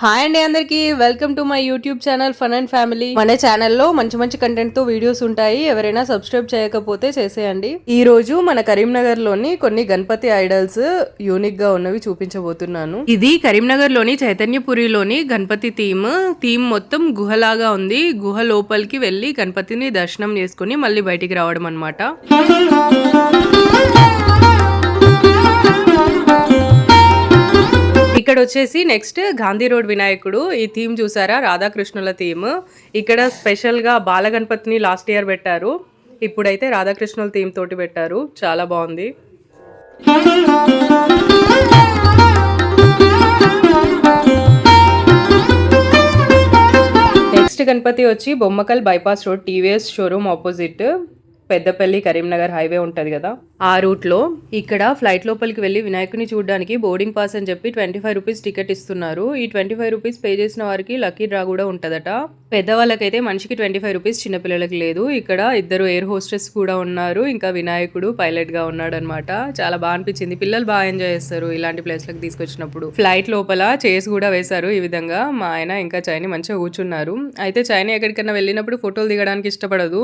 Hi అండి అందరికి welcome to my YouTube channel fun and family. మన ఛానల్లో మంచి మంచి కంటెంట్ తో వీడియోస్ ఉంటాయి. ఎవరైనా సబ్స్క్రైబ్ చేయకపోతే చేసేయండి. ఈ రోజు మన కరీంనగర్ లోని కొన్ని గణపతి ఐడల్స్ యూనిక్ గా ఉన్నవి చూపించబోతున్నాను. ఇది కరీంనగర్ లోని చైతన్యపురిలోని గణపతి థీమ్ మొత్తం గుహలాగా ఉంది. గుహ లోపలికి వెళ్లి గణపతిని దర్శనం చేసుకుని మళ్ళీ బయటికి రావడం అన్నమాట. ఇక్కడ వచ్చేసి నెక్స్ట్ గాంధీ రోడ్ వినాయకుడు. ఈ థీమ్ చూసారా, రాధాకృష్ణుల థీమ్. ఇక్కడ స్పెషల్ గా బాలగణపతిని లాస్ట్ ఇయర్ పెట్టారు, ఇప్పుడైతే రాధాకృష్ణుల థీమ్ తోటి పెట్టారు. చాలా బాగుంది. నెక్స్ట్ గణపతి వచ్చి Bommakal bypass road TVS showroom opposite, Peddapalli Karimnagar highway ఉంటది కదా, ఆ రూట్ లో. ఇక్కడ ఫ్లైట్ లోపలికి వెళ్లి వినాయకుని చూడడానికి బోర్డింగ్ పాస్ అని చెప్పి 25 రూపీస్ టికెట్ ఇస్తున్నారు. ఈ 25 రూపీస్ పే చేసిన వారికి లక్కీ డ్రా కూడా ఉంటదట. పెద్దవాళ్ళకైతే మనిషికి 25 రూపీస్, చిన్నపిల్లలకి లేదు. ఇక్కడ ఇద్దరు ఎయిర్ హోస్టెస్ కూడా ఉన్నారు, ఇంకా వినాయకుడు పైలట్ గా ఉన్నాడు అనమాట. చాలా బాగా అనిపించింది. పిల్లలు బాగా ఎంజాయ్ చేస్తారు ఇలాంటి ప్లేస్ లకు తీసుకొచ్చినప్పుడు. ఫ్లైట్ లోపల చైర్స్ కూడా వేశారు ఈ విధంగా. మా ఆయన ఇంకా చైని మంచిగా కూర్చున్నారు. అయితే చైని ఎక్కడికన్నా వెళ్ళినప్పుడు ఫోటోలు దిగడానికి ఇష్టపడదు.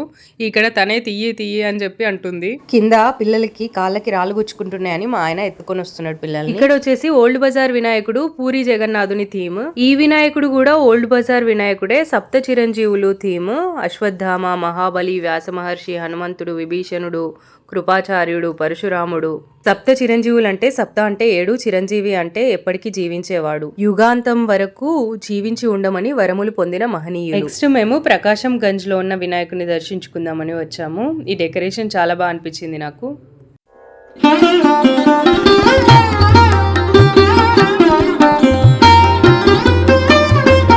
ఇక్కడ తనే తీయి అని చెప్పి అంటుంది. కింద పిల్లలకి కాళ్ళకి రాళ్ళు గుచ్చుకుంటున్నాయని మా ఆయన ఎత్తుకొని వస్తున్నాడు పిల్లల్ని. ఇక్కడ వచ్చేసి ఓల్డ్ బజార్ వినాయకుడు, పూరి జగన్నాథుని థీమ్. ఈ వినాయకుడు కూడా ఓల్డ్ బజార్ వినాయకుడే. సప్త చిరంజీవులు థీమ్. అశ్వత్థామ, మహాబలి, వ్యాస మహర్షి, హనుమంతుడు, విభీషణుడు, కృపాచార్యుడు, పరశురాముడు. సప్త చిరంజీవులు అంటే సప్త అంటే 7, చిరంజీవి అంటే ఎప్పటికీ జీవించేవాడు, యుగాంతం వరకు జీవించి ఉండమని వరములు పొందిన మహనీయుడు. నెక్స్ట్ మేము ప్రకాశం గంజ్ లో ఉన్న వినాయకుని దర్శించుకుందామని వచ్చాము. ఈ డెకరేషన్ చాలా బాగా అనిపించింది నాకు.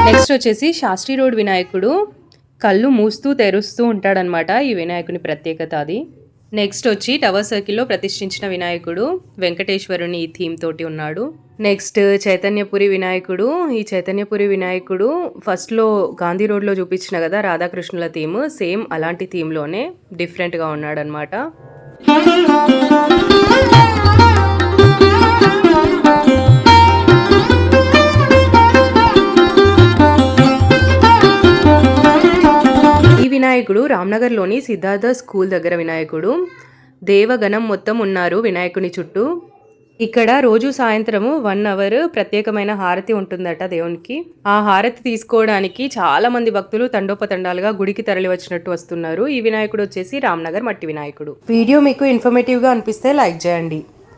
నెక్స్ట్ వచ్చేసి శాస్త్రి రోడ్ వినాయకుడు. కళ్ళు మూస్తూ తెరుస్తూ ఉంటాడనమాట ఈ వినాయకుని ప్రత్యేకత అది. నెక్స్ట్ వచ్చి టవర్ సర్కిల్లో ప్రతిష్ఠించిన వినాయకుడు, వెంకటేశ్వరుని ఈ థీమ్ తోటి ఉన్నాడు. నెక్స్ట్ చైతన్యపురి వినాయకుడు. ఈ చైతన్యపురి వినాయకుడు ఫస్ట్లో గాంధీ రోడ్లో చూపించిన కదా రాధాకృష్ణుల థీమ్, సేమ్ అలాంటి థీమ్లోనే డిఫరెంట్గా ఉన్నాడనమాట. వినాయకుడు రామ్నగర్లోని సిద్ధార్థ స్కూల్ దగ్గర వినాయకుడు. దేవగణం మొత్తం ఉన్నారు వినాయకుని చుట్టూ. ఇక్కడ రోజు సాయంత్రము 1 అవర్ ప్రత్యేకమైన హారతి ఉంటుందట దేవునికి. ఆ హారతి తీసుకోవడానికి చాలా మంది భక్తులు తండోపతండాలుగా గుడికి తరలి వచ్చినట్టు వస్తున్నారు. ఈ వినాయకుడు వచ్చేసి రామ్నగర్ మట్టి వినాయకుడు. వీడియో మీకు ఇన్ఫర్మేటివ్ గా అనిపిస్తే లైక్ చేయండి.